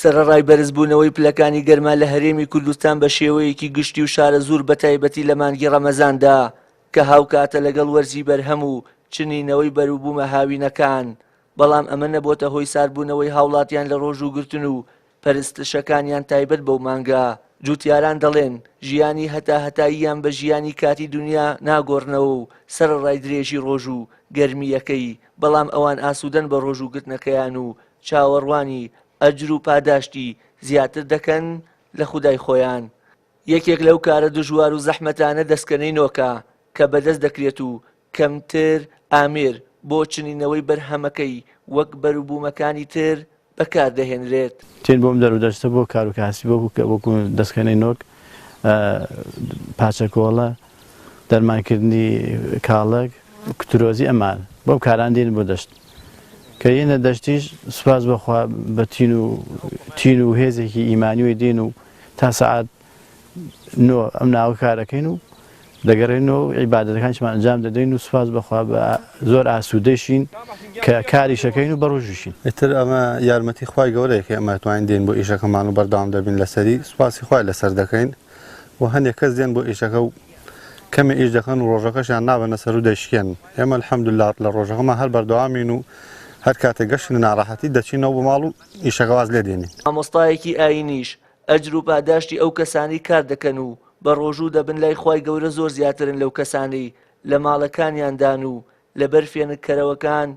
سەرەڕای بەرزبوونەوەی پلەکانی گەرما لە هەرێمی کوردستان بە شێوەیەکی گشتی و شارە زوور بە تایبەتی لە مانگی ڕەمەزاندا کە هاوکاتە لەگەڵ وەرزی بەرهەم و چنینەوەی بەروبوومە هاوینەکان، بەڵام ئەمە نەبووتە هۆی ساربوونەوەی هاوڵاتیان لە ڕۆژوگرتن و پەرستشەکانیان تایبەت بەو مانگە. جوتیاران دەڵێن ژیانی هەتاییان بە ژیانی کاتی دنیا ناگۆڕنەوە و سەرڕای درێژی ڕۆژ و گەرمیەکەی، بەڵام ئەوان ئاسوودەن بە ڕۆژوگرتنەکەیان و چاوەڕوانی ئەجر و پاداشتی زیاتر دەکەن لە خودای خۆیان. یەکێک لەو کارە دژوار و زەحمەتانە دەستکەنەی نۆکە کە بەدەست دەکرێت و کەمتر ئامێر بۆ چنینەوەی بەرهەمەکەی وەک بەروبوومەکانی تر بەکاردەهێنرێت. تێن بۆم دەرودەستە بۆ کاروکاسی وەکو دەستکەنەی نۆک، پاچەکۆڵە، دەرمانکردنی کاڵک، کترۆزی ئەمان بۆم کاران دێن بۆ دەشت کە یەنە دەشتیش سوپاس بەخوا بە تین و هێزێکی ئیمانیوی دێن و تا سەعات ئەم ناوە کارەکەین و دەگەڕێنەوە عیبادەتەکانشمان ئەنجام دەدەین و سوپاس بەخوا زۆر ئاسوودەشین کە کاریشەکەین و بەڕۆژیشین. ئیتر ئەمە یارمەتی خوای گەورەیەکە ئەمە توانین دێن بۆ ئیشەکەمان و بەردەوام دەبین لەسەری، سوپاسی خوای لەسەر دەکەین و هەندێک کەس دێن بۆ ئیشەکە و کەمێ ئیش دەکەن و ڕۆژەکەشیان نابەنە سەر و دەشکێن. ئێمە الحەمدولله لە ڕۆژەکەمان هەر بەردەوامین و هەر کاتێک گەشتن ناڕەحەتی دەچینەوە بۆ ماڵ و ئیشەکە واز لێ دێنین. مامۆستایەکی ئاینیش ئەجر و پاداشتی ئەو کەسانی کار دەکەن و بە ڕۆژوو دەبن لای خوای گەورە زۆر زیاترن لەو کەسانی لە ماڵەکانیاندان و لەبەر فێنکەرەوەکان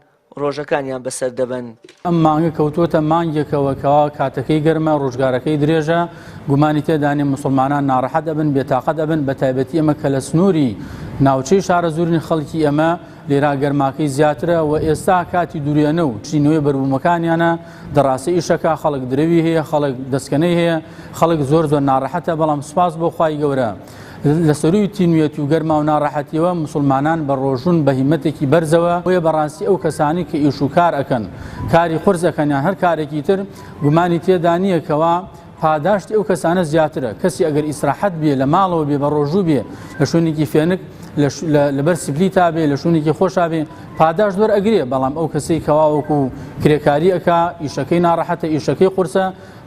ڕۆژەکانیان بەسەر دەبن. ئەم مانگە کەوتوتە مانگێکەوەکەوە کاتەکەی گەرمە، ڕۆژگارەکەی درێژە، گومانی تێدانی مسلمانان ناڕەحەت دەبن، بێتاقەت دەبن، بە تایبەتی ئەمە کە لە سنووری ناوچەی شارە زوورین خەڵکی ئەمە لێرا گەرماکەی زیاترە و ئێستا کاتی دوورێنە و چینەوەی بەروبوومەکانیانە دەڕاستی ئیشەکە خەڵک درەوی هەیە، خەڵک دەستکەنەی هەیە، خەڵک زۆر ناڕەحەتە، بەڵام سوپاس بۆ خوای گەورە لە سەروی تینوێتی و گەرما و ناڕەحەتیەوە مسلمانان بە ڕۆژون بە هیمەتێکی بەرزەوە وێ بەڕاستی ئەو کەسانی کە ئیش و کار ئەکەن، کاری قورس ئەکەنیان هەر کارێکی تر گومانی تێدا نییەکەوە پاداشتی ئەو کەسانە زیاترە. کەسی ئەگەر ئیسراحەت بێ لە ماڵەوە بێ بە ڕۆژوو بێ لە شوێنێکی فێنک لەبەر سیبلی تا بێ لە شوێنێکی خۆشا بێ پاداش زۆر ئەگرێ، بەڵام ئەو کەسەی کەواوەکو کرێکاری ئەکا ئیشەکەی ناڕەحەتە ئیشەکەی قورسە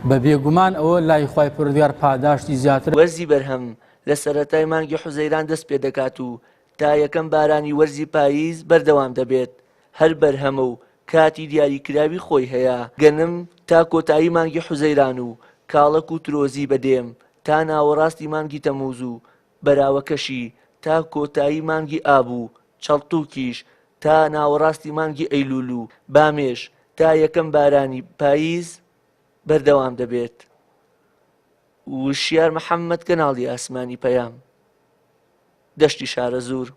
بە بێگومان ئەوە لای خوای پروردگار پاداشتی زیاتر. وەرزی بەرهەم لە سەرەتای مانگی حوزەیران دەست پێ دەکات و تا یەکەم بارانی وەرزی پاییز بەردەوام دەبێت. هەر بەرهەمە و کاتی دیاریکراوی خۆی هەیە، گەنم تا کۆتایی مانگی حوزەیران و کاڵک و ترۆزی بەدێم تا ناوەڕاستی مانگی تەمووز و بەراوەکەشی تا کۆتایی مانگی ئاب و چەڵتوکیش تا ناوەڕاستی مانگی ئەیلول و بامێش تا یەکەم بارانی پاییز بەردەوام دەبێت. وشیار محەممەد کەناڵی ئاسمانی پەیام، دەشتی شارە زوور.